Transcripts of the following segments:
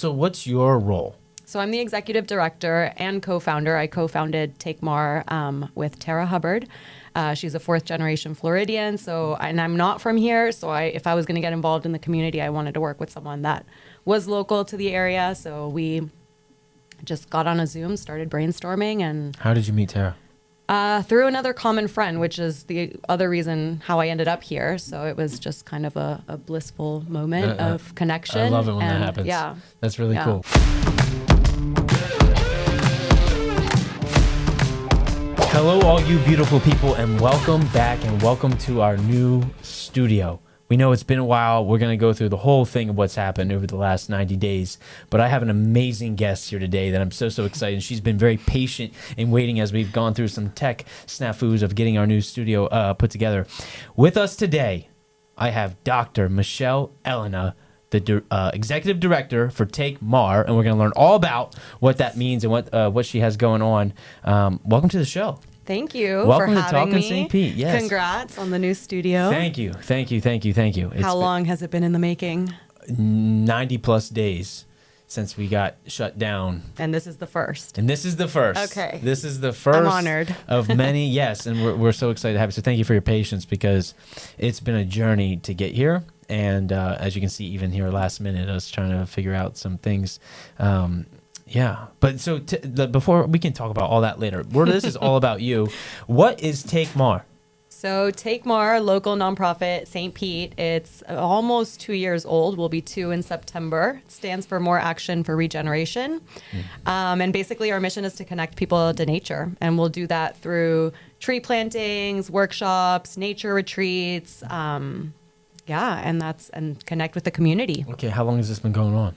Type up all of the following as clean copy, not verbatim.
So what's your role? So I'm the executive director and co-founder. I co-founded Take Mar with Tara Hubbard. She's a fourth generation Floridian. And I'm not from here. So if I was going to get involved in the community, I wanted to work with someone that was local to the area. So we just got on a Zoom, started brainstorming. And How did you meet Tara? through another common friend, which is the other reason how I ended up here. So it was just kind of a blissful moment of connection. I love it when that happens. Yeah. That's really cool. Hello, all you beautiful people, and welcome back and welcome to our new studio. We know it's been a while. We're going to go through the whole thing of what's happened over the last 90 days. But I have an amazing guest here today that I'm so excited. She's been very patient in waiting as we've gone through some tech snafus of getting our new studio put together. With us today, I have Dr. Michelle Ellena, the executive director for Take Mar, and we're going to learn all about what that means and what she has going on. Welcome to the show. Thank you Welcome for to having Talkin me. St. Pete. Yes. Congrats on the new studio. Thank you. How long has it been in the making? 90 plus days since we got shut down. And this is the first. Okay. This is the first I'm honored. of many. Yes. And we're so excited to have you. So thank you for your patience, because it's been a journey to get here. And as you can see, even here last minute, I was trying to figure out some things. Yeah. But so before we can talk about all that later, this is all about you. What is Take Mar? So Take Mar, local nonprofit, St. Pete. It's almost 2 years old. We'll be 2 in September. It stands for More Action for Regeneration. And basically our mission is to connect people to nature. And we'll do that through tree plantings, workshops, nature retreats. And connect with the community. Okay. How long has this been going on?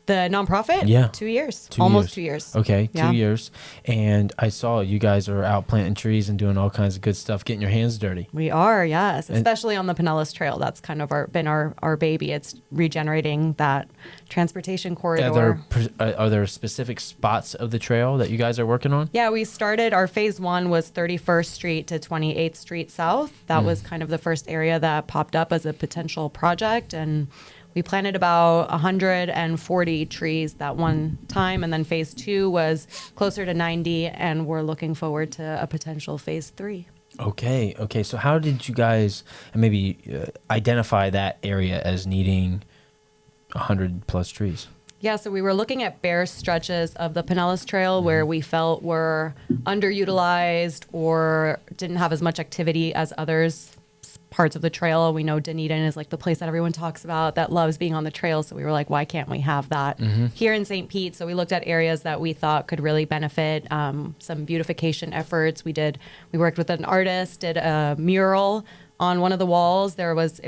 The nonprofit? Yeah. 2 years. 2 Almost years. 2 years. Okay, Yeah. 2 years. And I saw you guys are out planting trees and doing all kinds of good stuff, getting your hands dirty. We are, yes. Especially on the Pinellas Trail. That's kind of been our baby. It's regenerating that transportation corridor. Are there specific spots of the trail that you guys are working on? Yeah, we started, our phase 1 was 31st Street to 28th Street South. That was kind of the first area that popped up as a potential project. And we planted about 140 trees that one time, and then phase 2 was closer to 90, and we're looking forward to a potential phase 3. Okay. So how did you guys maybe identify that area as needing 100 plus trees? Yeah, so we were looking at bare stretches of the Pinellas Trail where we felt were underutilized or didn't have as much activity as others. Parts of the trail. We know Dunedin is like the place that everyone talks about that loves being on the trail. So we were like, why can't we have that here in St. Pete? So we looked at areas that we thought could really benefit some beautification efforts. We worked with an artist, did a mural on one of the walls. There was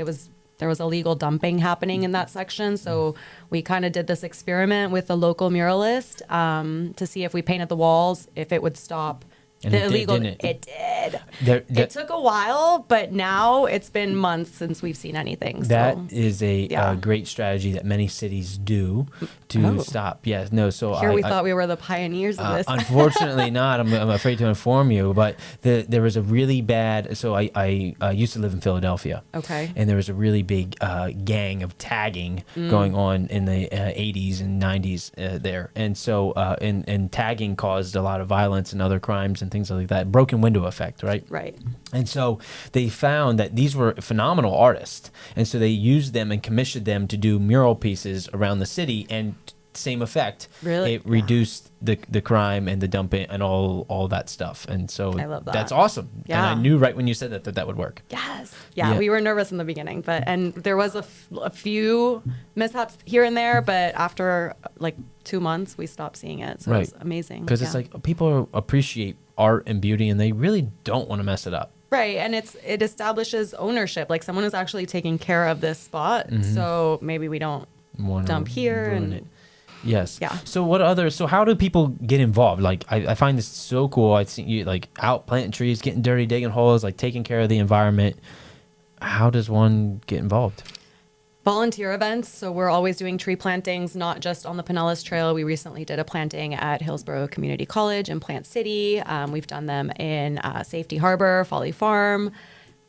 illegal dumping happening in that section. So we kind of did this experiment with a local muralist to see if we painted the walls, if it would stop And the it illegal. did, didn't it? It did. It took a while, but now it's been months since we've seen anything. That is a great strategy that many cities do to stop. Yes, no. So we thought we were the pioneers of this. Unfortunately, not. I'm afraid to inform you, but there was a really bad. So I used to live in Philadelphia. Okay. And there was a really big gang of tagging going on in the 80s and 90s there, and so and tagging caused a lot of violence and other crimes and things like that. Broken window effect, right? Right. And so they found that these were phenomenal artists, and so they used them and commissioned them to do mural pieces around the city, and same effect. Really? It reduced the crime and the dumping and all that stuff. And so I love that. That's awesome. Yeah. And I knew right when you said that would work. Yes. Yeah, we were nervous in the beginning, and there was a few mishaps here and there, but after like 2 months, we stopped seeing it. So it was amazing. Because it's like people appreciate art and beauty, and they really don't want to mess it up. Right, and it establishes ownership. Like someone is actually taking care of this spot, so maybe we don't dump here and it. Yes. Yeah. So how do people get involved? Like I find this so cool. I've seen you like out planting trees, getting dirty, digging holes, like taking care of the environment. How does one get involved? Volunteer events. So we're always doing tree plantings, not just on the Pinellas Trail. We recently did a planting at Hillsborough Community College in Plant City. We've done them in Safety Harbor, Folly Farm.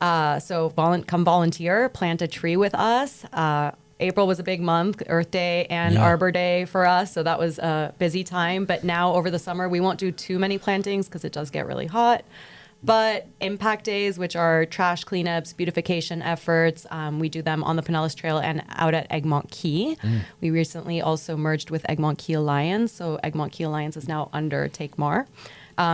So come volunteer, plant a tree with us. April was a big month, Earth Day and Yeah. Arbor Day for us. So that was a busy time. But now over the summer, we won't do too many plantings because it does get really hot. But impact days, which are trash cleanups, beautification efforts, we do them on the Pinellas Trail and out at Egmont Key. We recently also merged with Egmont Key Alliance. So Egmont Key Alliance is now under Take Mar.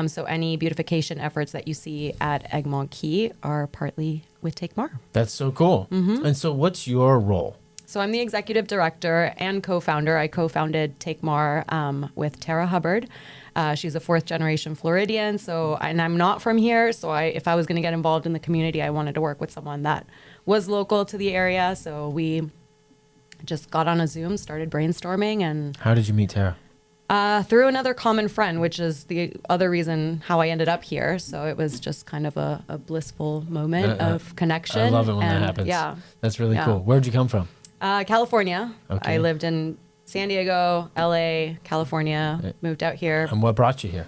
So any beautification efforts that you see at Egmont Key are partly with Take Mar. That's so cool. And so what's your role? So I'm the executive director and co-founder. I co-founded Take Mar with Tara Hubbard. She's a fourth generation Floridian. And I'm not from here. So if I was going to get involved in the community, I wanted to work with someone that was local to the area. So we just got on a Zoom, started brainstorming. And How did you meet Tara? through another common friend, which is the other reason how I ended up here. So it was just kind of a blissful moment of connection. I love it when that happens. Yeah. That's really Yeah. cool. Where'd you come from? California. Okay. I lived in San Diego, LA, California, moved out here. And what brought you here?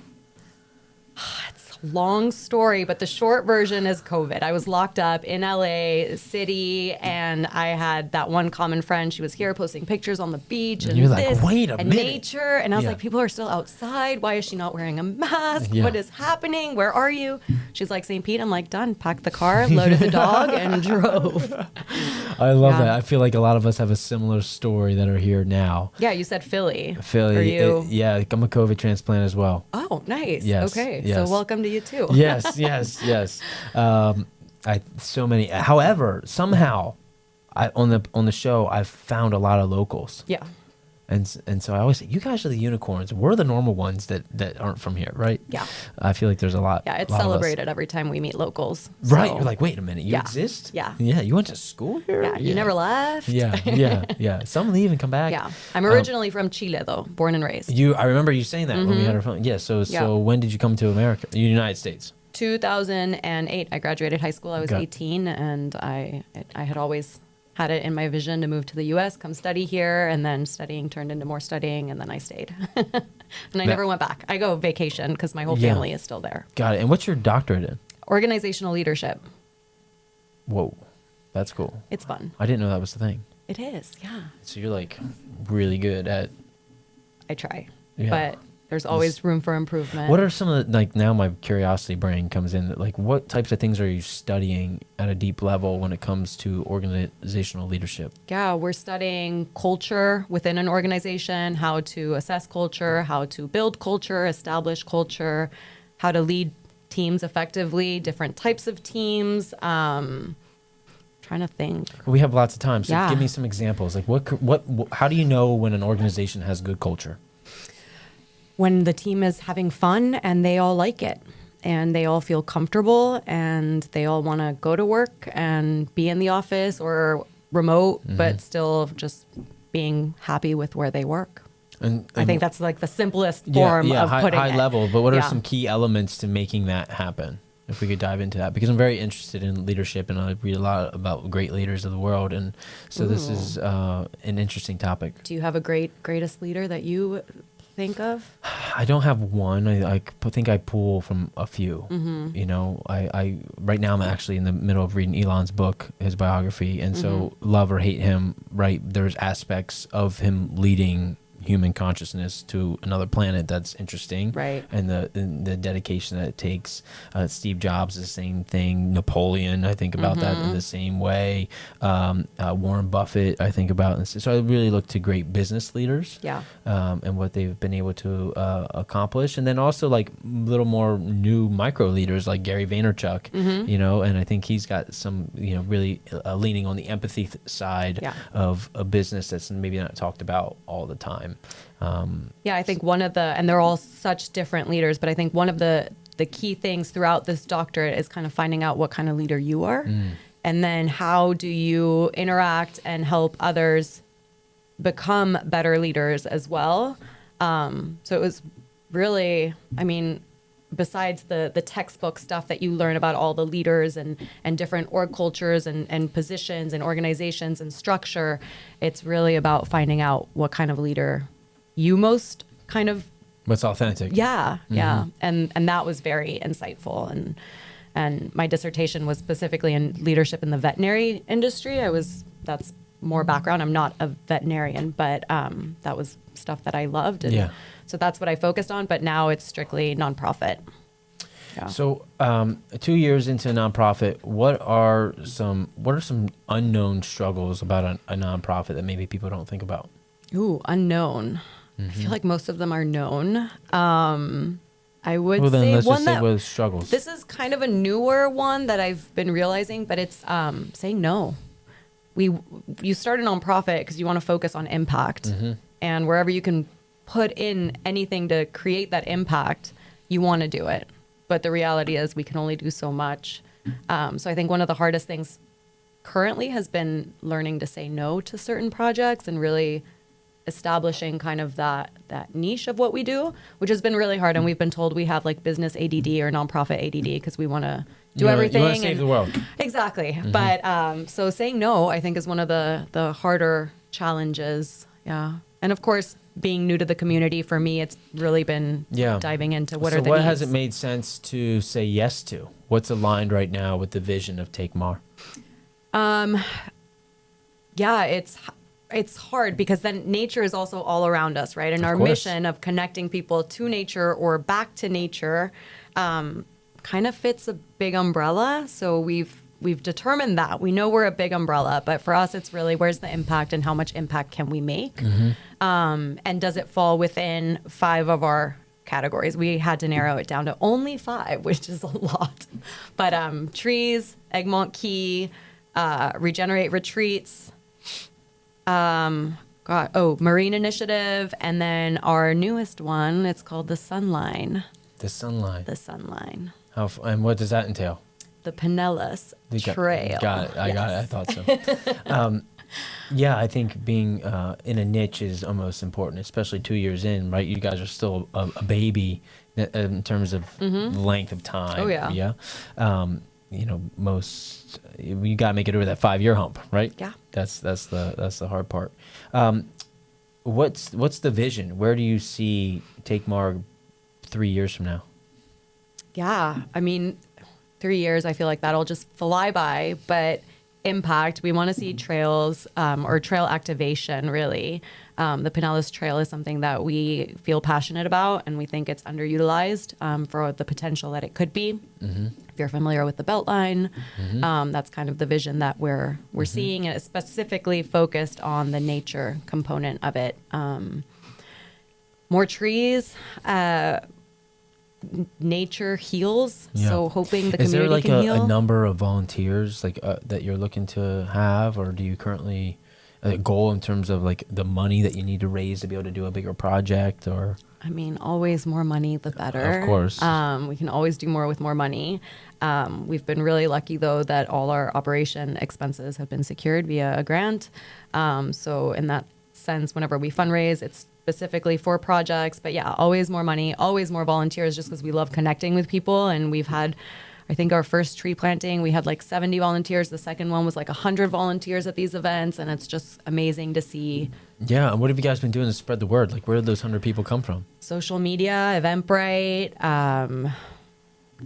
It's a long story, but the short version is COVID. I was locked up in LA city and I had that one common friend. She was here posting pictures on the beach and you're like, this "Wait a and minute." nature. And I was Yeah. like, people are still outside. Why is she not wearing a mask? Yeah. What is happening? Where are you? She's like, St. Pete. I'm like, done. Packed the car, loaded the dog and drove. I love Yeah. that. I feel like a lot of us have a similar story that are here now. Yeah, you said Philly. Philly. Are you? Yeah, I'm a COVID transplant as well. Oh, nice. Yes, Okay. yes. So welcome to you too. Yes. So many. However, somehow, on the show, I've found a lot of locals. Yeah. And so I always say, you guys are the unicorns. We're the normal ones that aren't from here, right? Yeah. I feel like there's a lot. Yeah, it's lot of us. celebrated every time we meet locals. Right. So- You're like, wait a minute, you Yeah. exist? Yeah. Yeah. You went to school here? Yeah, you never left. Yeah. Some leave and come back. Yeah. I'm originally from Chile, though, born and raised. I remember you saying that when we had our phone. Yeah. So Yeah. when did you come to America? United States. 2008, I graduated high school. I was Okay. 18, and I had always had it in my vision to move to the U.S., come study here, and then studying turned into more studying, and then I stayed. And I never went back. I go vacation because my whole Yeah. family is still there. Got it. And what's your doctorate in? Organizational leadership. Whoa, that's cool. It's fun. I didn't know that was the thing. It is, yeah. So you're like really good at. I try, Yeah. but there's always room for improvement. What are some of the, like, now my curiosity brain comes in, like what types of things are you studying at a deep level when it comes to organizational leadership? Yeah, we're studying culture within an organization, how to assess culture, how to build culture, establish culture, how to lead teams effectively, different types of teams. Trying to think. We have lots of time, so Yeah. give me some examples. Like how do you know when an organization has good culture? When the team is having fun and they all like it and they all feel comfortable and they all want to go to work and be in the office or remote, but still just being happy with where they work. And I think that's like the simplest form of putting high it. level. But what are Yeah. some key elements to making that happen? If we could dive into that, because I'm very interested in leadership and I read a lot about great leaders of the world, and so this is an interesting topic. Do you have a greatest leader that you think of? I don't have one. I think I pull from a few. You know, I right now I'm actually in the middle of reading Elon's book, his biography, and so love or hate him, right? There's aspects of him leading human consciousness to another planet that's interesting, Right. and the dedication that it takes. Steve Jobs is the same thing. Napoleon, I think about that in the same way. Warren Buffett, I think about. And so I really look to great business leaders, Yeah. and what they've been able to accomplish, and then also like little more new micro leaders like Gary Vaynerchuk, you know, and I think he's got some, you know, really leaning on the empathy side Yeah. of a business that's maybe not talked about all the time. Yeah, I think and they're all such different leaders, but I think one of the key things throughout this doctorate is kind of finding out what kind of leader you are. And then how do you interact and help others become better leaders as well. So it was really, I mean, besides the textbook stuff that you learn about all the leaders and different org cultures and positions and organizations and structure, it's really about finding out what kind of leader you most kind of What's authentic? yeah. And that was very insightful. And my dissertation was specifically in leadership in the veterinary industry. That's more background. I'm not a veterinarian, but that was stuff that I loved. And Yeah. so that's what I focused on. But now it's strictly nonprofit. Yeah. So, 2 years into a nonprofit, what are some unknown struggles about a nonprofit that maybe people don't think about? Ooh, unknown. I feel like most of them are known. I would Well, then say let's one just say that what are the struggles. this is kind of a newer one that I've been realizing, but it's saying no. You start a nonprofit because you want to focus on impact, and wherever you can put in anything to create that impact, you want to do it. But the reality is we can only do so much. So I think one of the hardest things currently has been learning to say no to certain projects and really establishing kind of that niche of what we do, which has been really hard. And we've been told we have like business ADD or nonprofit ADD because we want to do everything. You want to save the world. Exactly. But so saying no, I think, is one of the harder challenges. Yeah. And of course, being new to the community, for me, it's really been diving into what are the what needs. has it made sense to say yes to? What's aligned right now with the vision of Take Mar? Yeah, it's hard because then nature is also all around us, right? And Of our course. mission of connecting people to nature or back to nature kind of fits a big umbrella. So we've determined that. We know we're a big umbrella, but for us, it's really where's the impact and how much impact can we make? And does it fall within 5 of our categories? We had to narrow it down to only 5, which is a lot. But trees, Egmont Key, regenerate retreats, marine initiative, and then our newest one, it's called the Sunline. The Sunline. The Sunline. And what does that entail? The Pinellas You Trail. Got it. I got it. I thought so. Yeah, I think being in a niche is almost important, especially 2 years in, right? You guys are still a baby in terms of length of time. Oh, yeah. Yeah. You got to make it over that 5-year hump, right? Yeah. That's the hard part. What's the vision? Where do you see Take Mar 3 years from now? Yeah. I mean, 3 years, I feel like that'll just fly by, but impact, we want to see trails or trail activation, really. The Pinellas Trail is something that we feel passionate about, and we think it's underutilized for the potential that it could be. If you're familiar with the Beltline, that's kind of the vision that we're seeing, and it's specifically focused on the nature component of it. More trees, nature heals. Yeah. So hoping the Is there community like can heal. a number of volunteers that you're looking to have, or do you currently a goal in terms of like the money that you need to raise to be able to do a bigger project? Or I mean, always more money, the better. Of course. We can always do more with more money. We've been really lucky, though, that all our operation expenses have been secured via a grant. So in that sense, whenever we fundraise, it's specifically for projects. But yeah, always more money, always more volunteers, just because we love connecting with people. And we've had, I think our first tree planting, we had like 70 volunteers. The second one was like 100 volunteers at these events. And it's just amazing to see. Yeah. And what have you guys been doing to spread the word? Like, where did those 100 people come from? Social media, Eventbrite,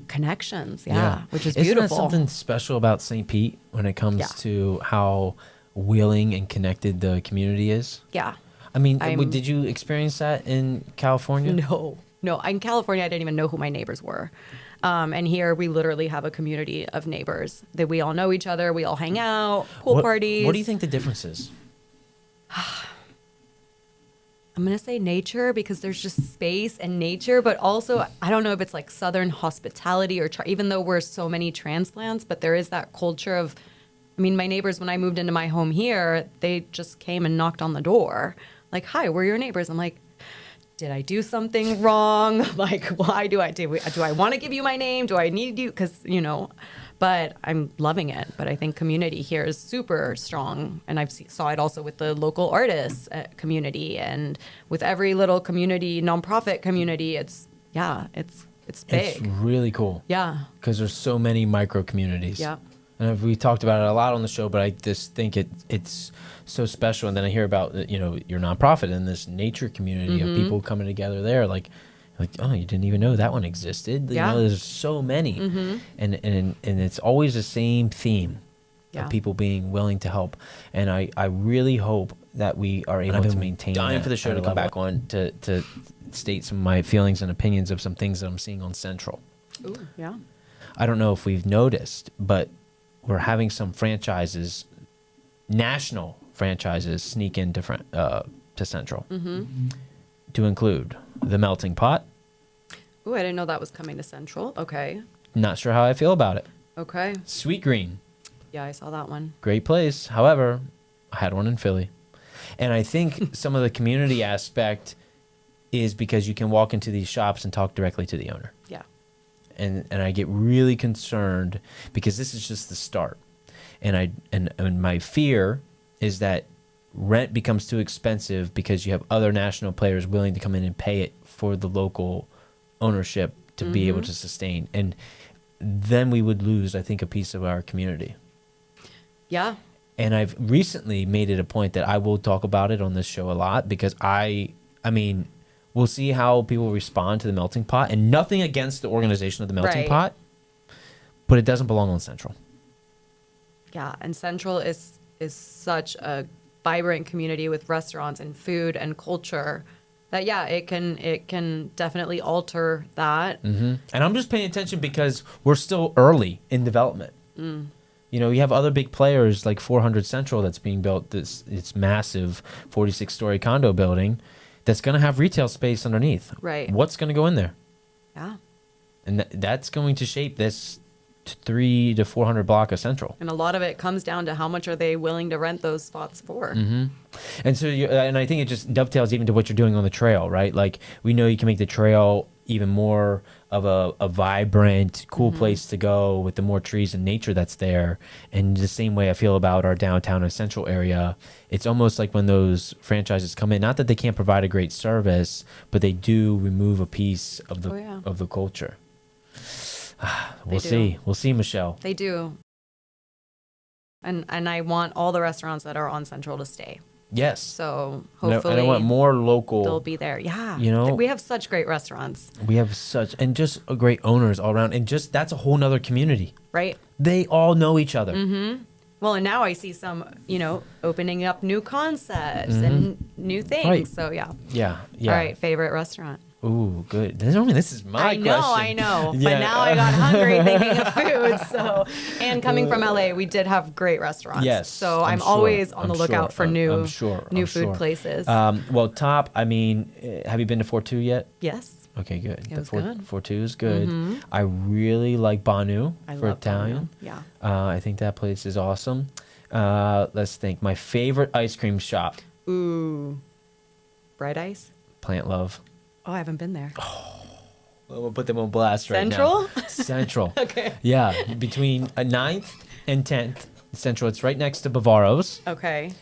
connections. Yeah. Which is beautiful. Isn't that something special about St. Pete when it comes to how willing and connected the community is? Yeah. I mean, did you experience that in California? No. In California, I didn't even know who my neighbors were. And here we literally have a community of neighbors that we all know each other. We all hang out, pool parties. What do you think the difference is? I'm going to say nature, because there's just space and nature, but also I don't know if it's like Southern hospitality or even though we're so many transplants, but there is that culture of, I mean, my neighbors, when I moved into my home here, they just came and knocked on the door. Like, hi, we're your neighbors. I'm like, did I do something wrong? Like, why do I want to give you my name? Do I need you? Because, but I'm loving it. But I think community here is super strong. And saw it also with the local artists community and with every little community, nonprofit community. It's big. It's really cool. Yeah. Because there's so many micro communities. Yeah. And we talked about it a lot on the show, but I just think it's so special. And then I hear about, your nonprofit and this nature community of people coming together there. Like, oh, you didn't even know that one existed. Yeah. There's so many. And it's always the same theme. Yeah. of people being willing to help. And I really hope that we are able to maintain that. Dying for the show to come back on to state some of my feelings and opinions of some things that I'm seeing on Central. Ooh, yeah. I don't know if we've noticed, but we're having some franchises, national franchises, sneak in to Central to include the Melting Pot. Ooh, I didn't know that was coming to Central. Okay. Not sure how I feel about it. Okay. Sweet Green. Yeah, I saw that one. Great place. However, I had one in Philly. And I think some of the community aspect is because you can walk into these shops and talk directly to the owner. Yeah. And I get really concerned because this is just the start. And my fear is that rent becomes too expensive because you have other national players willing to come in and pay it for the local ownership to be able to sustain. And then we would lose, I think, a piece of our community. Yeah. And I've recently made it a point that I will talk about it on this show a lot because I mean, we'll see how people respond to the Melting Pot, and nothing against the organization of the Melting Pot, but it doesn't belong on Central. Yeah, and Central is such a vibrant community with restaurants and food and culture that it can definitely alter that. And I'm just paying attention because we're still early in development. You know, you have other big players like 400 Central that's being built. It's massive 46-story condo building that's going to have retail space underneath. Right. What's going to go in there? Yeah. And that's going to shape this 300 to 400 block of Central. And a lot of it comes down to how much are they willing to rent those spots for. And so, and I think it just dovetails even to what you're doing on the trail, right? Like, we know you can make the trail even more of a vibrant, cool place to go with the more trees and nature that's there. And the same way I feel about our downtown and central area, it's almost like when those franchises come in, not that they can't provide a great service, but they do remove a piece of the of the culture. We'll see, Michelle. They do. And I want all the restaurants that are on Central to stay. Yes. So hopefully and I want more local. They'll be there. Yeah. You know, we have such great restaurants. We have and just great owners all around. And just that's a whole nother community. Right. They all know each other. Well, and now I see some, opening up new concepts and new things. Right. So yeah. Yeah. All right. Favorite restaurant. Ooh, good. This is my question. I know. But now I got hungry thinking of food. So, and coming from LA, we did have great restaurants. Yes. So I'm always on the lookout for new food places. Well, top. I mean, have you been to 42 yet? Yes. Okay, good. It was good. 42 is good. I really like Banu for Italian. Banu. Yeah. I think that place is awesome. Let's think. My favorite ice cream shop. Ooh. Bright Ice? Plant Love. Oh, I haven't been there. We'll put them on blast right now. Central? Central. Okay. Yeah, between 9th and 10th. Central. It's right next to Bavaro's. Okay.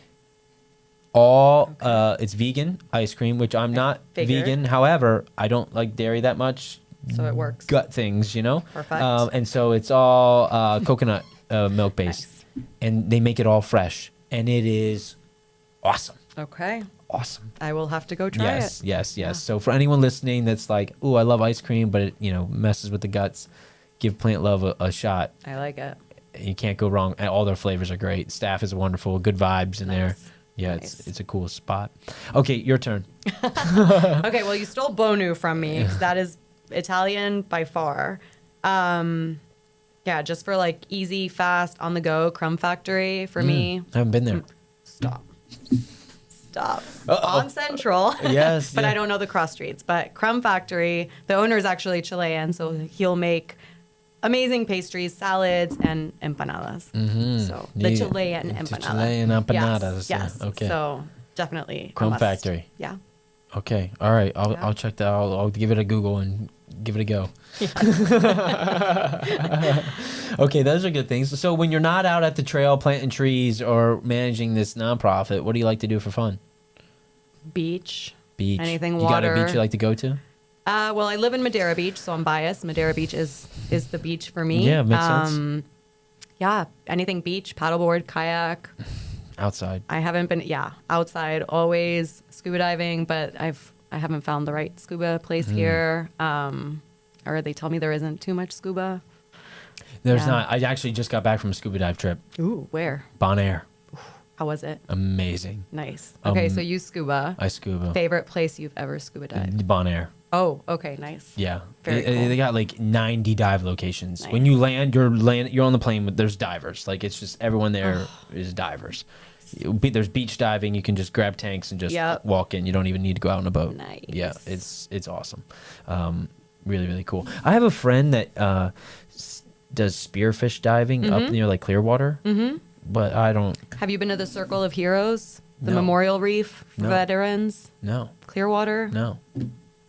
It's vegan ice cream, which I'm not vegan. However, I don't like dairy that much. So it works. Gut things, Perfect. And so it's all coconut milk based. Nice. And they make it all fresh. And it is awesome. Okay. Awesome. I will have to go try it. Yes. Yeah. So for anyone listening that's like, ooh, I love ice cream, but it, messes with the guts, give Plant Love a shot. I like it. You can't go wrong. And all their flavors are great. Staff is wonderful. Good vibes in there. Yeah, nice. It's a cool spot. Okay, your turn. Okay, well, you stole Bonu from me because that is Italian by far. Yeah, just for like easy, fast, on the go, Crumb Factory for me. I haven't been there. Stop. On Central. Yes. But I don't know the cross streets. But Crumb Factory, the owner is actually Chilean, so he'll make amazing pastries, salads, and empanadas. So the Chilean empanadas. Chilean empanadas. Yes. Yeah. Okay. So definitely Crumb Factory. Yeah. Okay. All right. I'll check that. I'll give it a Google and give it a go. Yes. Okay, those are good things. So when you're not out at the trail planting trees or managing this nonprofit, what do you like to do for fun? Beach. Anything water. You got a beach you like to go to? Well, I live in Madeira Beach, so I'm biased. Madeira Beach is the beach for me. Yeah, makes sense. Yeah, anything beach, paddleboard, kayak. Outside. I haven't been, outside, always scuba diving, but I haven't found the right scuba place here. Or they tell me there isn't too much scuba. There's Yeah. not. I actually just got back from a scuba dive trip. Ooh, where? Bonaire. How was it? Amazing. Nice. Okay, so Um, you scuba. I scuba. Favorite place you've ever scuba dived? Bonaire. Oh, okay, nice. Yeah. Very cool. They got like 90 dive locations. Nice. When you land, you're on the plane with there's divers. Like it's just everyone there is divers. There's beach diving. You can just grab tanks and just Yep. walk in. You don't even need to go out on a boat. Nice. Yeah, it's awesome. Really, really cool. I have a friend that does spearfish diving up near like Clearwater. Mm-hmm. But I don't. Have you been to the Circle of Heroes, the No. Memorial Reef for No. veterans, No. Clearwater? No.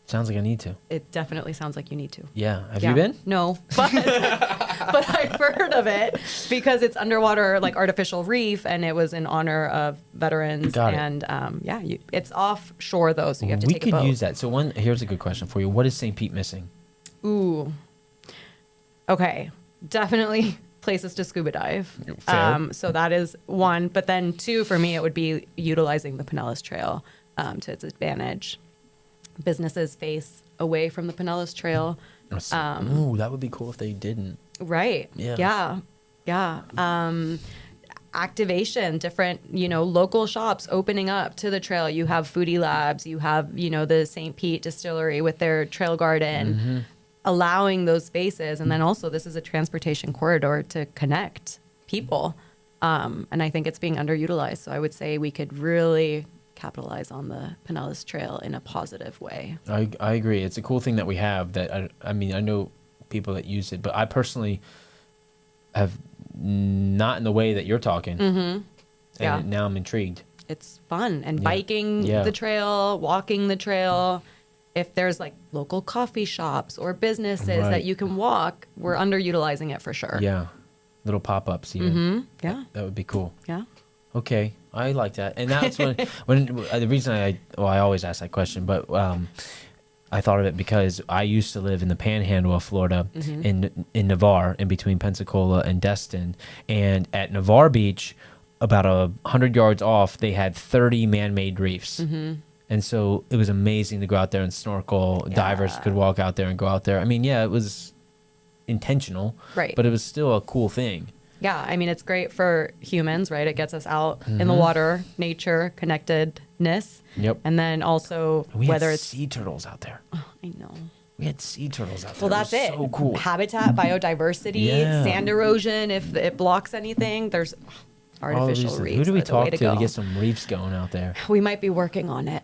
Sounds like I need to. It definitely sounds like you need to. Yeah. Have Yeah. you been? No, but I've heard of it because it's underwater, like artificial reef, and it was in honor of veterans. Got it. And it's offshore though, so you have to We take could a boat. use that. So here's a good question for you. What is St. Pete missing? Ooh. Okay, definitely places to scuba dive. Fair. So that is one, but then two for me, it would be utilizing the Pinellas Trail to its advantage. Businesses face away from the Pinellas Trail. Ooh, that would be cool if they didn't. Right. Yeah. Yeah. Activation, different, local shops opening up to the trail. You have foodie labs, you have, the St. Pete distillery with their trail garden, allowing those spaces. And then also this is a transportation corridor to connect people. And I think it's being underutilized. So I would say we could really capitalize on the Pinellas Trail in a positive way. I agree. It's a cool thing that we have that I mean, I know people that use it, but I personally have not in the way that you're talking. And Yeah. now I'm intrigued. It's fun. And Yeah. biking Yeah. the trail, walking the trail. If there's like local coffee shops or businesses Right. that you can walk, we're underutilizing it for sure. Yeah. Little pop-ups even. Yeah. That would be cool. Yeah. Okay, I like that, and that's when the reason I always ask that question, but I thought of it because I used to live in the Panhandle of Florida, in Navarre, in between Pensacola and Destin, and at Navarre Beach, about 100 yards off, they had 30 man-made reefs, and so it was amazing to go out there and snorkel. Divers could walk out there and go out there. I mean, yeah, it was intentional, Right. but it was still a cool thing. Yeah. I mean, it's great for humans, right? It gets us out in the water, nature, connectedness. Yep. And then also We whether had it's, sea turtles out there. I know. We had sea turtles out there. Well, that's it. it. Was so cool. Habitat, biodiversity, Yeah. sand erosion. If it blocks anything, there's All artificial these- reefs. Who do we are the talk way to go. get some reefs going out there? We might be working on it.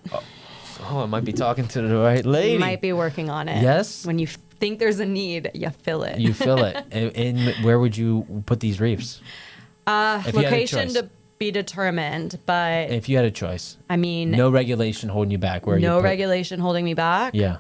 Oh, I might be talking to the right lady. We might be working on it. Yes? When you think there's a need, you fill it. You fill it. And where would you put these reefs? If you had a Location choice. to be determined, but If you had a choice. I mean, No regulation holding you back. Where you no put, regulation holding me back. Yeah.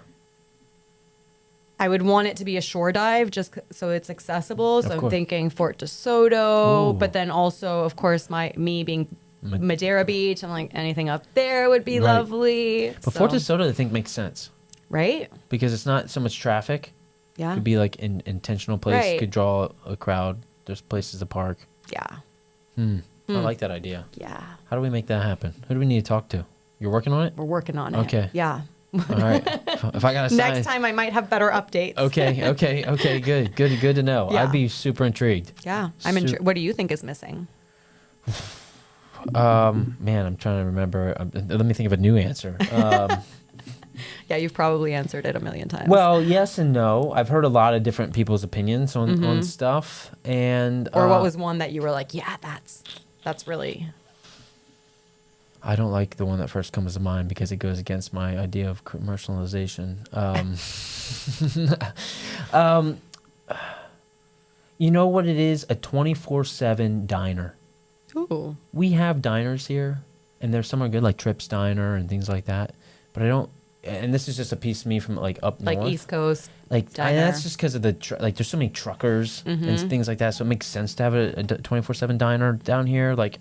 I would want it to be a shore dive just so it's accessible. So I'm course. thinking Fort DeSoto, Ooh. but then also, of course, me being Madeira Beach. I'm like, anything up there would be Right. lovely. But Fort DeSoto, I think, makes sense right? because it's not so much traffic. Yeah. Could be like an intentional place. Right. Could draw a crowd. There's places to park. Yeah. I like that idea. Yeah. How do we make that happen? Who do we need to talk to? You're working on it? We're working on it. Okay. Yeah. All right. If I got to sign. Next time I might have better updates. Okay. Good to know. Yeah. I'd be super intrigued. Yeah. I'm intrigued. What do you think is missing? Man, I'm trying to remember. Let me think of a new answer. Yeah, you've probably answered it a million times. Well, yes and no. I've heard a lot of different people's opinions on stuff, and or what was one that you were like, yeah, that's really. I don't like the one that first comes to mind because it goes against my idea of commercialization. You know what it is? A 24/7 diner. Ooh. We have diners here, and there's some are good, like Trips Diner and things like that. But I don't. And this is just a piece of me from like up Like north. East Coast. Like diner. that's just because of the like. There's so many truckers and things like that, so it makes sense to have a 24/7 diner down here. Like,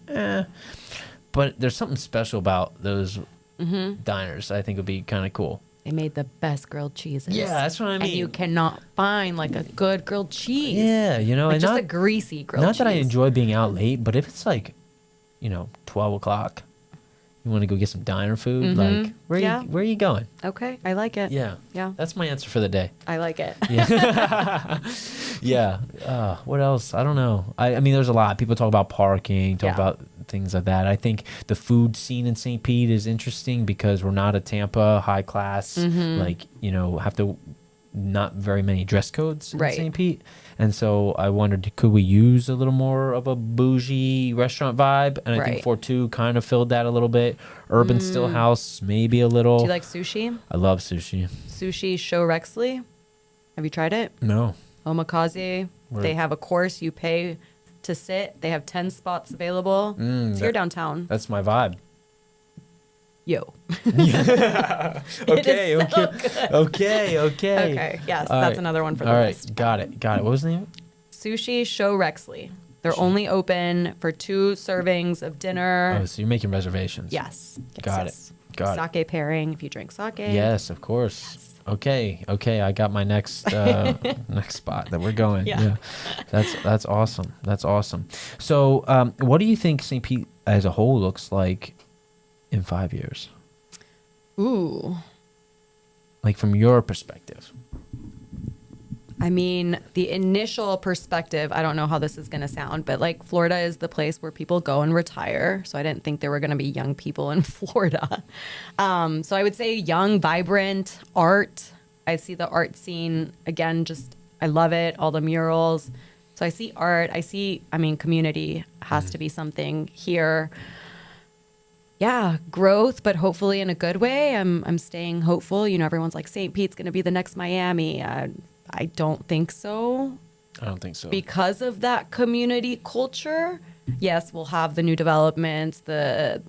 but there's something special about those diners. I think would be kind of cool. They made the best grilled cheeses. Yeah, that's what I mean. And you cannot find like a good grilled cheese. Yeah, you know, Like and just not a greasy grilled not cheese. that I enjoy being out late, but if it's like, 12 o'clock, You want to go get some diner food? Like, where are you going? Okay, I like it. Yeah. Yeah. That's my answer for the day. I like it. Yeah. Yeah. What else? I don't know. I mean, there's a lot. People talk about parking, talk about things like that. I think the food scene in St. Pete is interesting because we're not a Tampa high class, like, have to not very many dress codes in St. Pete. And so I wondered, could we use a little more of a bougie restaurant vibe? And I think 4-2 kind of filled that a little bit. Urban Still House, maybe a little. Do you like sushi? I love sushi. Sushi Show Rexley. Have you tried it? No. Omakase. They have a course. You pay to sit. They have 10 spots available. It's here downtown. That's my vibe. Yo. Okay. Okay. Yes, that's another one for the list. Got it. What was the name? Sushi Show Rexley. They're only open for 2 servings of dinner. Oh, so you're making reservations. Yes. Got it. Sake pairing if you drink sake. Yes, of course. Yes. Okay. I got my next next spot that we're going. Yeah. That's awesome. So, what do you think St. Pete as a whole looks like in 5 years? Ooh. Like from your perspective. I mean, the initial perspective, I don't know how this is going to sound, but like Florida is the place where people go and retire. So I didn't think there were going to be young people in Florida. So I would say young, vibrant art. I see the art scene again, I love it. All the murals. So I see art. Community has to be something here. Yeah, growth, but hopefully in a good way. I'm staying hopeful. Everyone's like, St. Pete's going to be the next Miami. I don't think so. I don't think so. Because of that community culture. Yes, we'll have the new developments, the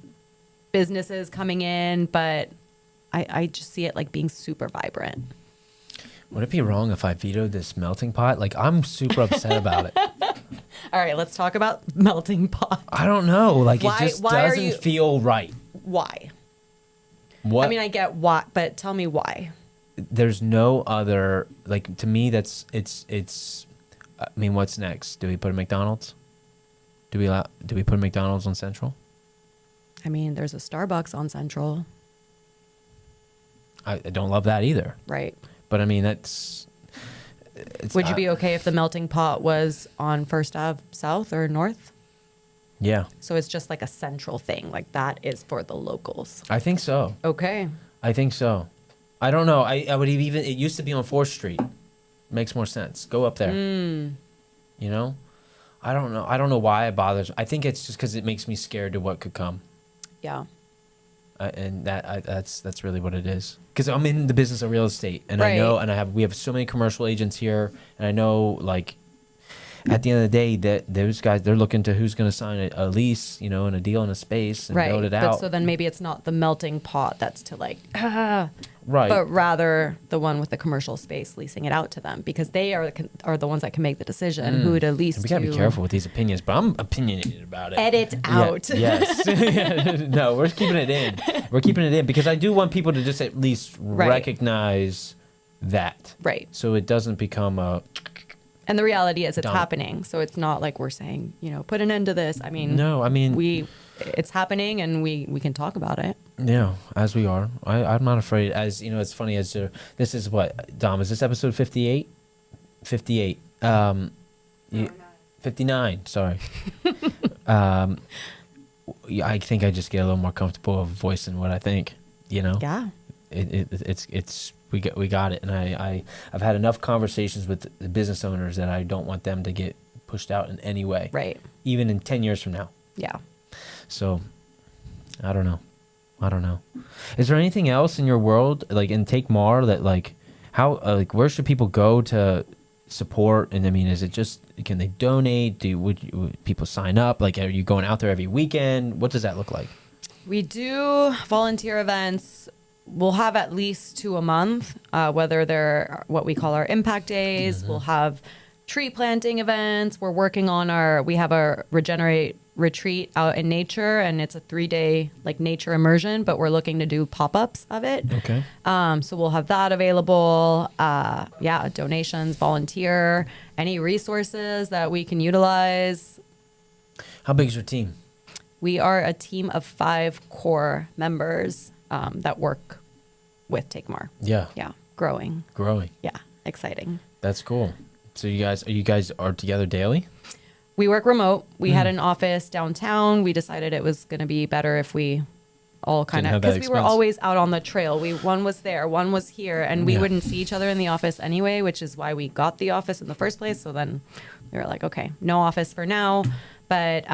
businesses coming in, but I just see it like being super vibrant. Would it be wrong if I vetoed this melting pot? Like, I'm super upset about it. All right, let's talk about melting pot. I don't know. Like, it just doesn't feel right. Why? What? I mean, I get why, but tell me why. There's no other, like, to me, it's, I mean, what's next? Do we put a McDonald's? Do we put a McDonald's on Central? I mean, there's a Starbucks on Central. I don't love that either. Right. But I mean, would you be okay if the melting pot was on First Ave South or North? Yeah. So it's just like a central thing. Like that is for the locals. I think so. Okay. I think so. I don't know. I would even, it used to be on 4th Street. Makes more sense. Go up there. You know? I don't know. I don't know why it bothers. I think it's just because it makes me scared to what could come. Yeah. And that's really what it is. Because I'm in the business of real estate, and right. I know, and we have so many commercial agents here, and I know, like, at the end of the day, that those guys, they're looking to who's going to sign a lease, and a deal in a space and build it out. But so then maybe it's not the melting pot that's to like, right. But rather the one with the commercial space leasing it out to them, because they are the ones that can make the decision who to lease. And we gotta be careful with these opinions, but I'm opinionated about it. Edit out. Yes. No, we're keeping it in. We're keeping it in because I do want people to just at least recognize that. Right. So it doesn't become a. And the reality is it's happening. So it's not like we're saying, put an end to this. I mean, no, I mean, it's happening and we can talk about it. Yeah, as we are. I'm not afraid. As it's funny, this is what, Dom, is this episode 58? 58. 59, sorry. I think I just get a little more comfortable of voicing what I think, Yeah. It's we got it, and I've had enough conversations with the business owners that I don't want them to get pushed out in any way, right? Even in 10 years from now. Yeah. So, I don't know. Is there anything else in your world, like in Take Mar, that like how where should people go to support? And I mean, is it just, can they donate? Would people sign up? Like, are you going out there every weekend? What does that look like? We do volunteer events. We'll have at least 2 a month, whether they're what we call our impact days. We'll have tree planting events. We're working on we have a Regenerate retreat out in nature, and it's a 3-day like nature immersion, but we're looking to do pop-ups of it. Okay. So we'll have that available. Donations, volunteer, any resources that we can utilize. How big is your team? We are a team of 5 core members that work with Take More. Yeah. Yeah. Growing. Yeah. Exciting. That's cool. So you guys are together daily? We work remote. We had an office downtown. We decided it was going to be better if we all kind of, because we were always out on the trail. One was there, one was here, and we wouldn't see each other in the office anyway, which is why we got the office in the first place. So then we were like, okay, no office for now. But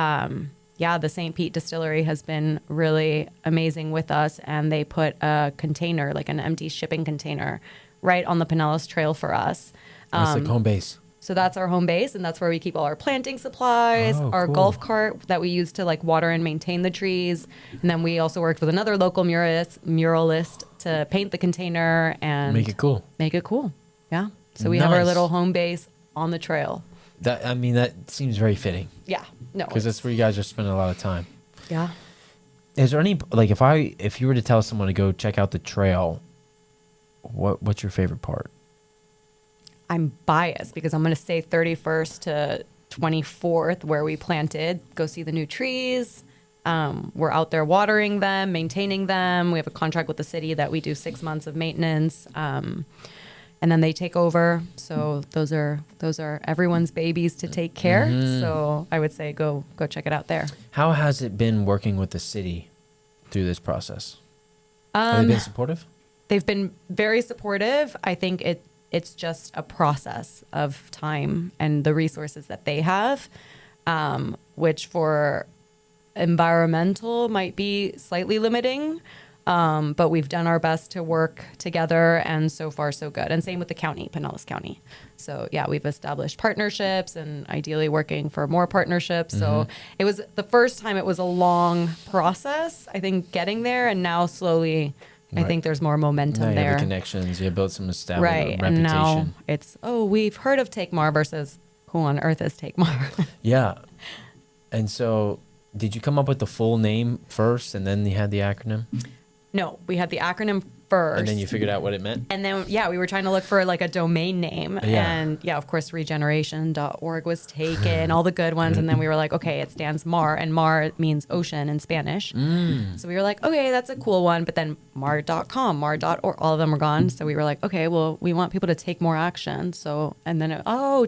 yeah, the St. Pete distillery has been really amazing with us, and they put a container, like an empty shipping container, right on the Pinellas Trail for us. That's like home base. So that's our home base, and that's where we keep all our planting supplies, our golf cart that we use to like water and maintain the trees. And then we also worked with another local muralist to paint the container and make it cool. Yeah. So we have our little home base on the trail. That seems very fitting. Yeah. No. Because that's where you guys are spending a lot of time. Yeah. Is there any, like, if you were to tell someone to go check out the trail, what's your favorite part? I'm biased because I'm going to say 31st to 24th where we planted. Go see the new trees. We're out there watering them, maintaining them. We have a contract with the city that we do 6 months of maintenance. And then they take over. So those are everyone's babies to take care. Mm-hmm. So I would say go check it out there. How has it been working with the city through this process? Have they been supportive? They've been very supportive. I think it's just a process of time and the resources that they have, which for environmental might be slightly limiting. But we've done our best to work together, and so far so good. And same with the county, Pinellas County. So yeah, we've established partnerships and ideally working for more partnerships. Mm-hmm. So it was the first time it was a long process, I think, getting there, and now slowly I think there's more momentum there. You have the connections, you built some established reputation. And now it's, we've heard of Take More versus who on earth is Take More? Yeah. And so did you come up with the full name first and then you had the acronym? No, we had the acronym first. And then you figured out what it meant? And then, we were trying to look for like a domain name. Yeah. And of course, regeneration.org was taken, all the good ones. And then we were like, okay, it stands MAR, and MAR means ocean in Spanish. So we were like, okay, that's a cool one. But then MAR.com, MAR.org, all of them were gone. So we were like, okay, well, we want people to take more action. So, and then,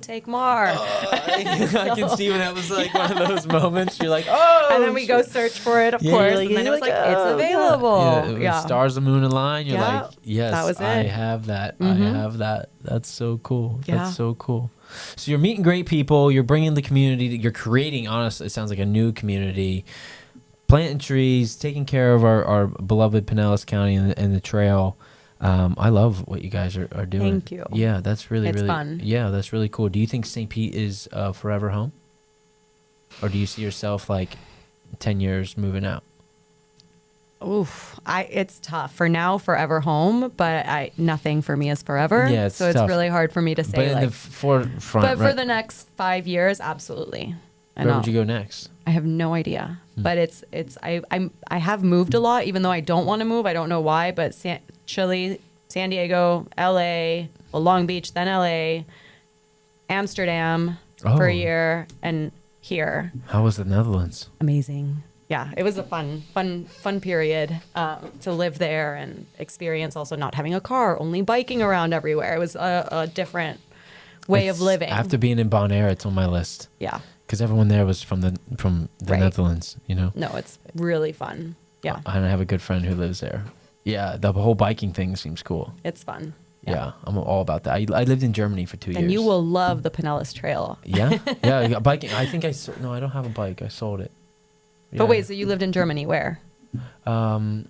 take MAR. I can see when that was like one of those moments. You're like, oh. And then we go search for it, of course. And then it was like, it's available. Yeah. Stars, the moon, and line. You're like, yes, that was it. I have that. Mm-hmm. I have that. That's so cool. Yeah. That's so cool. So you're meeting great people. You're bringing the community. You're creating, honestly, it sounds like a new community. Planting trees, taking care of our beloved Pinellas County and the trail. I love what you guys are doing. Thank you. Yeah, that's really fun. Yeah, that's really cool. Do you think St. Pete is a forever home? Or do you see yourself like 10 years moving out? Oof, it's tough for now. Forever home, but nothing for me is forever. Yeah, so it's really hard for me to say. But in the forefront, but for the next 5 years, absolutely. Where would you go next? I have no idea. But I have moved a lot, even though I don't want to move. I don't know why, but Chile, San Diego, LA, Long Beach, then LA, Amsterdam for a year, and here. How was the Netherlands? Amazing. Yeah, it was a fun period to live there and experience also not having a car, only biking around everywhere. It was a different way of living. After being in Bonaire, it's on my list. Yeah. Because everyone there was from the Netherlands, you know? No, it's really fun. Yeah. And I have a good friend who lives there. Yeah, the whole biking thing seems cool. It's fun. Yeah, I'm all about that. I lived in Germany for 2 years. And you will love the Pinellas Trail. Yeah? Yeah, biking. I think no, I don't have a bike. I sold it. Yeah. But wait, so you lived in Germany where? An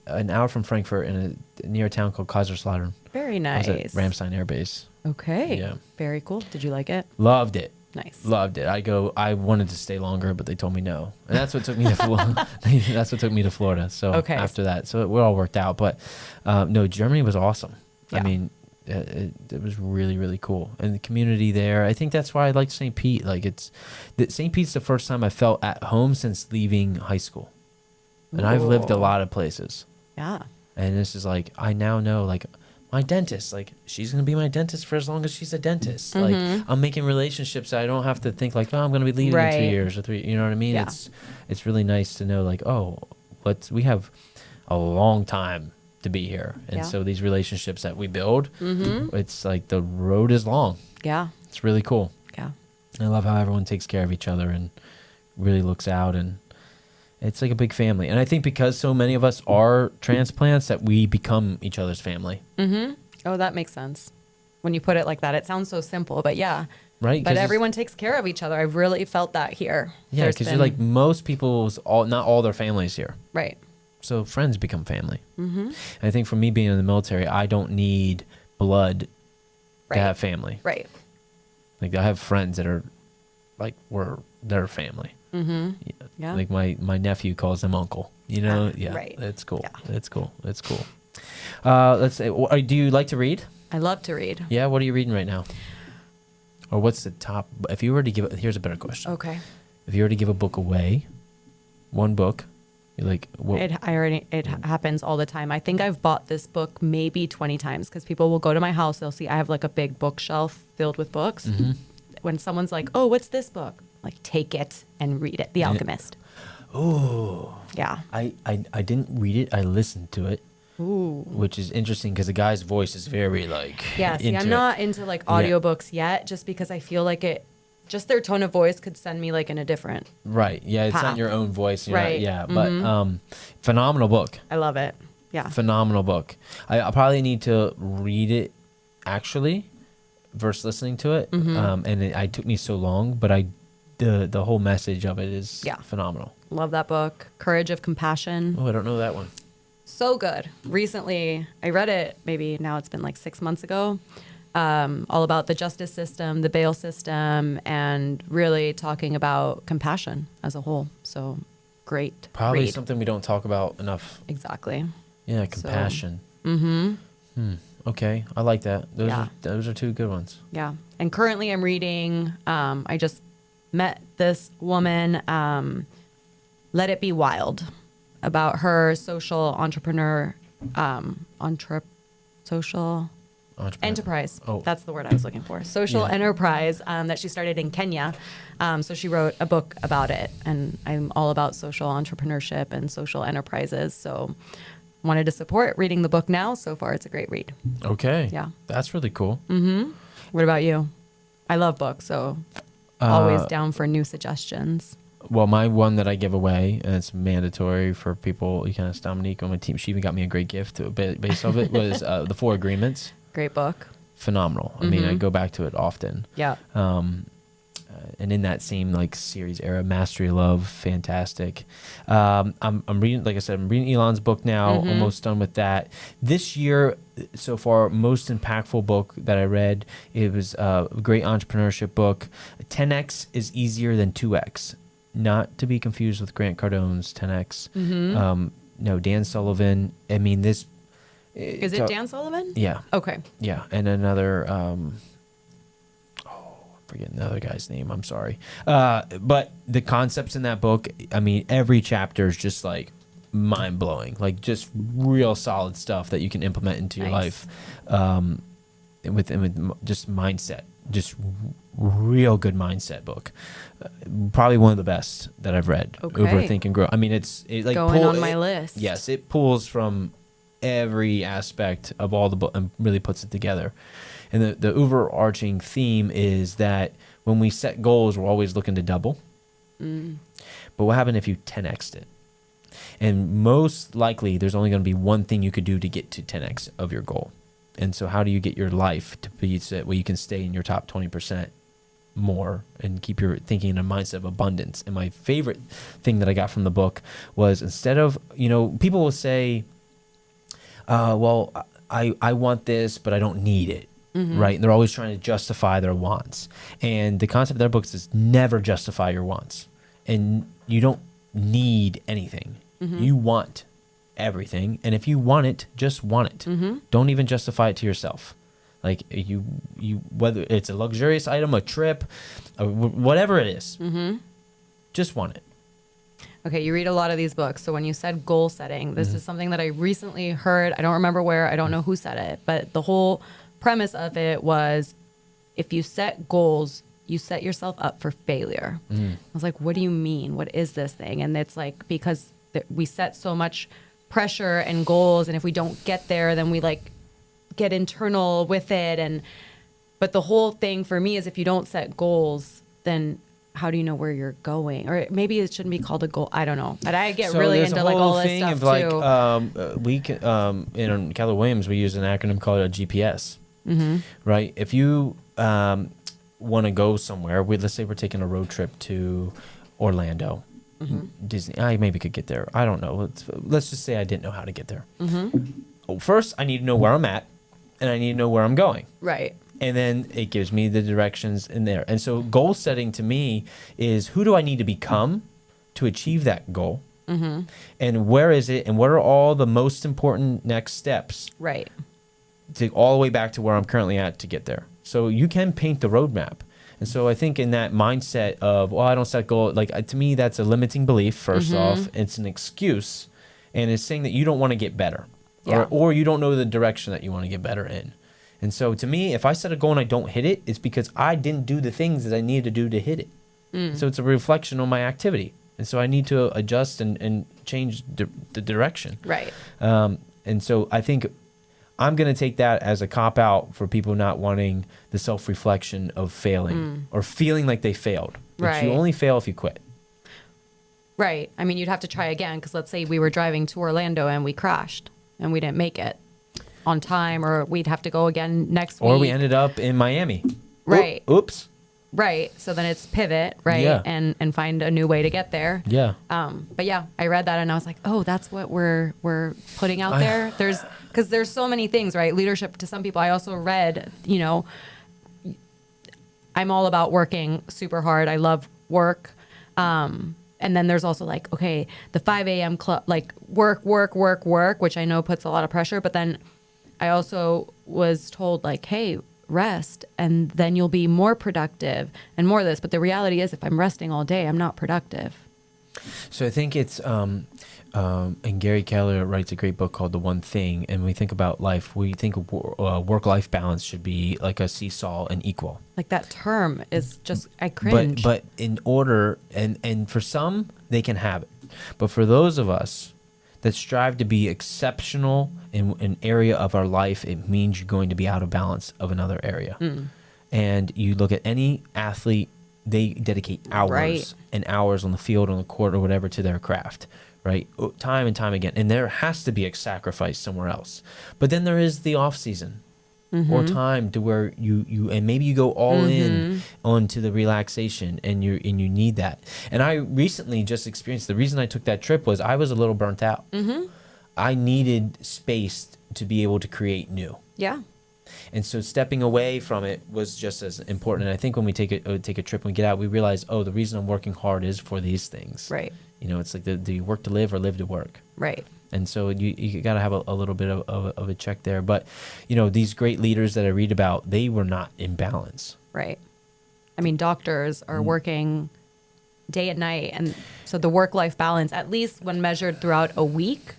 hour from Frankfurt near a town called Kaiserslautern. Very nice. I was at Ramstein Air Base. Okay. Yeah. Very cool. Did you like it? Loved it. Nice. Loved it. I wanted to stay longer, but they told me no. And that's what took me to Florida. That's what took me to Florida. So after that, so it all worked out. But no, Germany was awesome. Yeah. I mean, it was really, really cool. And the community there, I think that's why I like St. Pete. Like St. Pete's the first time I felt at home since leaving high school. And I've lived a lot of places. Yeah. And this is like, I now know, like, my dentist, like she's gonna be my dentist for as long as she's a dentist. Like I'm making relationships that I don't have to think like, oh, I'm gonna be leaving in 2 years or 3. You know what I mean? Yeah. It's really nice to know like, oh, we have a long time to be here, and so these relationships that we build, it's like the road is long. Yeah. It's really cool. Yeah. I love how everyone takes care of each other and really looks out, and it's like a big family. And I think because so many of us are transplants that we become each other's family. Oh, that makes sense. When you put it like that, it sounds so simple, but yeah. Right? But everyone takes care of each other. I've really felt that here. Yeah, because you're like most people's, not all their families here. Right. So friends become family. And I think for me being in the military, I don't need blood to have family. Right. Like I have friends that are like, they're family. Yeah. Like my nephew calls him uncle, you know? Yeah. Right. It's cool. Yeah. It's cool. It's cool. Let's say, do you like to read? I love to read. Yeah. What are you reading right now? Or what's the top? If you were to give, here's a better question. Okay. If you were to give a book away, one book, you're like, what? It happens all the time. I think I've bought this book maybe 20 times because people will go to my house. They'll see I have like a big bookshelf filled with books. When someone's like, oh, what's this book? Like, take it and read it. The Alchemist. Oh. Yeah. I didn't read it. I listened to it. Ooh. Which is interesting because the guy's voice is very like. Yeah, see, I'm not into like audiobooks yet just because I feel like just their tone of voice could send me like in a different. Right. Yeah, it's path. not your own voice. Right. Yeah, but phenomenal book. I love it. Yeah. Phenomenal book. I probably need to read it actually versus listening to it. And it took me so long, but the whole message of it is phenomenal. Love that book. Courage of Compassion. Oh, I don't know that one. So good. Recently, I read it, maybe now it's been like 6 months ago, all about the justice system, the bail system, and really talking about compassion as a whole. So great. Probably read. something we don't talk about enough. Exactly. Yeah, compassion. Okay, I like that. Those are two good ones. Yeah. And currently I'm reading, I just met this woman, Let It Be Wild, about her social social enterprise. Oh. That's the word I was looking for. Social enterprise that she started in Kenya. So she wrote a book about it, and I'm all about social entrepreneurship and social enterprises. So wanted to support reading the book now. So far, it's a great read. Okay. Yeah. That's really cool. What about you? I love books, so always down for new suggestions. Well, my one that I give away, and it's mandatory for people, you kind of Dominique on my team, she even got me a great gift based off it, was The Four Agreements. Great book. Phenomenal. I mean, I go back to it often. Yeah. And in that same like series era, Mastery of Love, fantastic. I'm reading, like I said, I'm reading Elon's book now, almost done with that. This year, so far, most impactful book that I read, it was a great entrepreneurship book. 10X is easier than 2X. Not to be confused with Grant Cardone's 10X. No, Dan Sullivan. I mean, this... Is it Dan Sullivan? Yeah. Okay. Yeah, and another... forget the other guy's name. I'm sorry. But the concepts in that book, I mean, every chapter is just like mind-blowing. Like just real solid stuff that you can implement into your life. With just mindset. Just real good mindset book. Probably one of the best that I've read. Okay. Overthink and Grow. I mean, it's like going on my list. Yes, it pulls from every aspect of all the book and really puts it together. And the overarching theme is that when we set goals, we're always looking to double. But what happened if you 10x'd it? And most likely, there's only going to be one thing you could do to get to 10x of your goal. And so how do you get your life to be set where you can stay in your top 20% more and keep your thinking in a mindset of abundance? And my favorite thing that I got from the book was, instead of, people will say, well, I want this, but I don't need it. Right? And they're always trying to justify their wants. And the concept of their books is never justify your wants. And you don't need anything. You want everything. And if you want it, just want it. Don't even justify it to yourself. Like you whether it's a luxurious item, a trip, whatever it is, just want it. okay, you read a lot of these books. So when you said goal setting, this is something that I recently heard. I don't remember where, I don't know who said it, but the whole premise of it was if you set goals, you set yourself up for failure. I was like, what do you mean? What is this thing? And it's like, because we set so much pressure and goals, and if we don't get there, then we like get internal with it. But the whole thing for me is if you don't set goals, then how do you know where you're going? Or maybe it shouldn't be called a goal. I don't know. But I get really into like all this stuff too. We can, in Keller Williams, we use an acronym called a GPS, right? If you want to go somewhere, let's say we're taking a road trip to Orlando, Disney. I maybe could get there. I don't know. Let's just say I didn't know how to get there. First, I need to know where I'm at, and I need to know where I'm going. Right. And then it gives me the directions in there. And so goal setting to me is who do I need to become to achieve that goal? And where is it? And what are all the most important next steps? Right. To all the way back to where I'm currently at to get there. So you can paint the roadmap. And so I think in that mindset of, well, I don't set goal, like to me, that's a limiting belief. First off, it's an excuse, and it's saying that you don't want to get better, or you don't know the direction that you want to get better in. And so to me, if I set a goal and I don't hit it, it's because I didn't do the things that I needed to do to hit it. So it's a reflection on my activity. And so I need to adjust and change the direction. Right. And so I think I'm going to take that as a cop-out for people not wanting the self-reflection of failing or feeling like they failed. But Right. you only fail if you quit. Right. I mean, you'd have to try again because let's say we were driving to Orlando and we crashed and we didn't make it on time, or we'd have to go again next week. Or we ended up in Miami. Right. Oops. Right. So then it's pivot, right? Yeah. And find a new way to get there. Yeah. But yeah, I read that and I was like, oh, that's what we're putting out there. Because there's so many things, right? Leadership to some people. I also read, I'm all about working super hard. I love work. And then there's also like, okay, the 5 a.m. club, like work, which I know puts a lot of pressure. But then I also was told like, hey, rest, and then you'll be more productive and more of this. But the reality is if I'm resting all day, I'm not productive. So I think it's, and Gary Keller writes a great book called The One Thing. And we think about life, we think work-life balance should be like a seesaw and equal. Like that term is just, I cringe. But in order, and for some, they can have it. But for those of us that strive to be exceptional in an area of our life, it means you're going to be out of balance of another area. And you look at any athlete, they dedicate hours and hours on the field, on the court, or whatever to their craft, right? Time and time again. And there has to be a sacrifice somewhere else. But then there is the off season or time to where you and maybe you go all in onto the relaxation, and you need that. And I recently just experienced, the reason I took that trip was I was a little burnt out. I needed space to be able to create new. Yeah. And so stepping away from it was just as important. And I think when we take a trip and we get out, we realize, oh, the reason I'm working hard is for these things. Right. It's like, do you work to live or live to work? Right. And so you got to have a little bit of a check there. But, these great leaders that I read about, they were not in balance. Right. I mean, doctors are working day and night. And so the work-life balance, at least when measured throughout a week,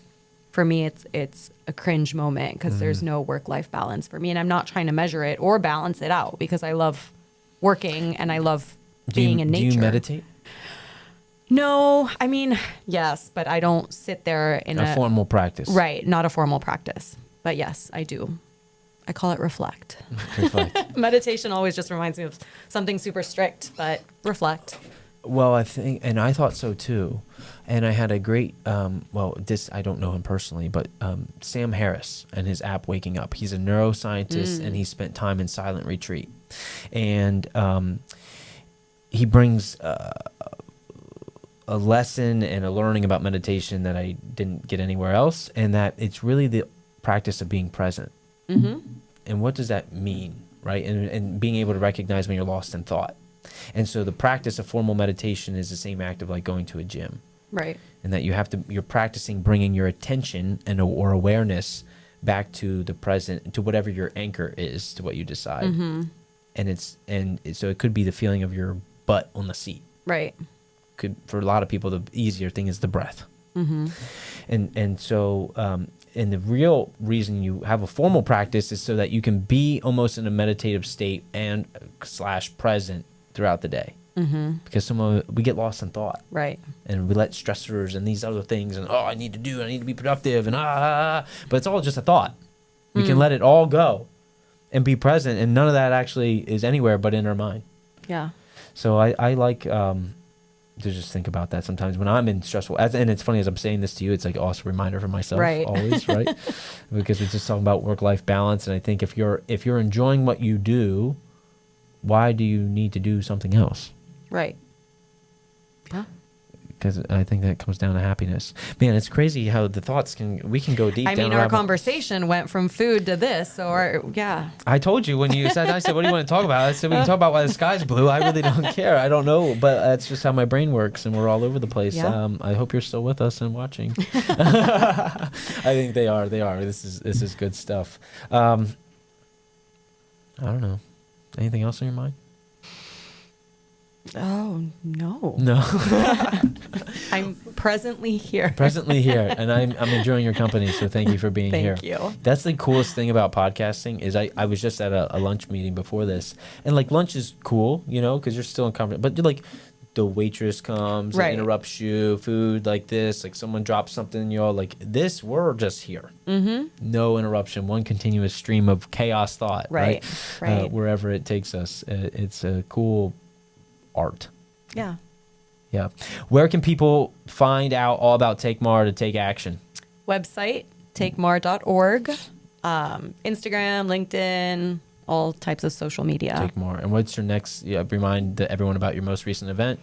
for me, it's a cringe moment because there's no work-life balance for me. And I'm not trying to measure it or balance it out because I love working and I love being in nature. Do you meditate? No, I mean, yes, but I don't sit there in a formal practice. Right, not a formal practice. But yes, I do. I call it reflect. Meditation always just reminds me of something super strict, but reflect. Well, I think, and I thought so too. And I had a great, I don't know him personally, but Sam Harris and his app Waking Up. He's a neuroscientist and he spent time in silent retreat. And he brings a lesson and a learning about meditation that I didn't get anywhere else, and that it's really the practice of being present. And what does that mean, right? And being able to recognize when you're lost in thought. And so the practice of formal meditation is the same act of like going to a gym. Right. And that you're practicing bringing your attention or awareness back to the present, to whatever your anchor is, to what you decide. And so it could be the feeling of your butt on the seat. Right. could, for a lot of people, the easier thing is the breath. And so and the real reason you have a formal practice is so that you can be almost in a meditative state and / present throughout the day. Because we get lost in thought, Right. and we let stressors and these other things and I need to be productive and but it's all just a thought. We can let it all go and be present, and none of that actually is anywhere but in our mind. Yeah. So I like to just think about that sometimes when I'm in stressful. And it's funny, as I'm saying this to you, it's like also a reminder for myself, Right. always, right? Because we're just talking about work-life balance, and I think if you're enjoying what you do, why do you need to do something else? Right. Yeah. Because I think that comes down to happiness. Man, it's crazy how the thoughts we can go deep. I mean, our conversation went from food to this, so yeah. I told you when you said, I said, what do you want to talk about? I said, we can talk about why the sky's blue. I really don't care. I don't know, but that's just how my brain works, and we're all over the place. Yeah. I hope you're still with us and watching. I think they are. This is good stuff. I don't know. Anything else on your mind? Oh, no. No. I'm presently here. Presently here, and I'm enjoying your company, so thank you for being here. Thank you. That's the coolest thing about podcasting is I was just at a lunch meeting before this, and like lunch is cool, because you're still in conversation, but like the waitress comes Right. and interrupts you, food like this, like someone drops something, and you're all like, this, we're just here. No interruption, one continuous stream of chaos thought, right? Right. Wherever it takes us. It's a cool art. Yeah. Yeah. Where can people find out all about Take Mar to take action? Website, takemar.org. Instagram, LinkedIn, all types of social media. Take Mar. And what's your next, remind everyone about your most recent event?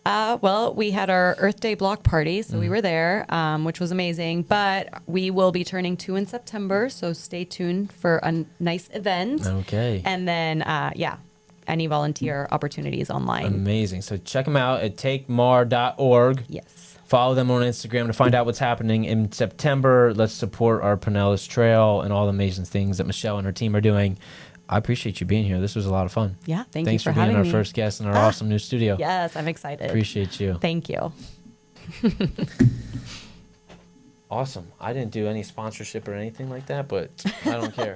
Well, we had our Earth Day block party, so we were there, which was amazing. But we will be turning 2 in September, so stay tuned for a nice event. Okay. And then, any volunteer opportunities online. Amazing. So check them out at takemar.org. Yes. Follow them on Instagram to find out what's happening in September. Let's support our Pinellas Trail and all the amazing things that Michelle and her team are doing. I appreciate you being here. This was a lot of fun. Yeah, thanks you for having being our me. first guest in our awesome new studio. Yes, I'm excited. Appreciate you. Thank you. Awesome. I didn't do any sponsorship or anything like that, but I don't care.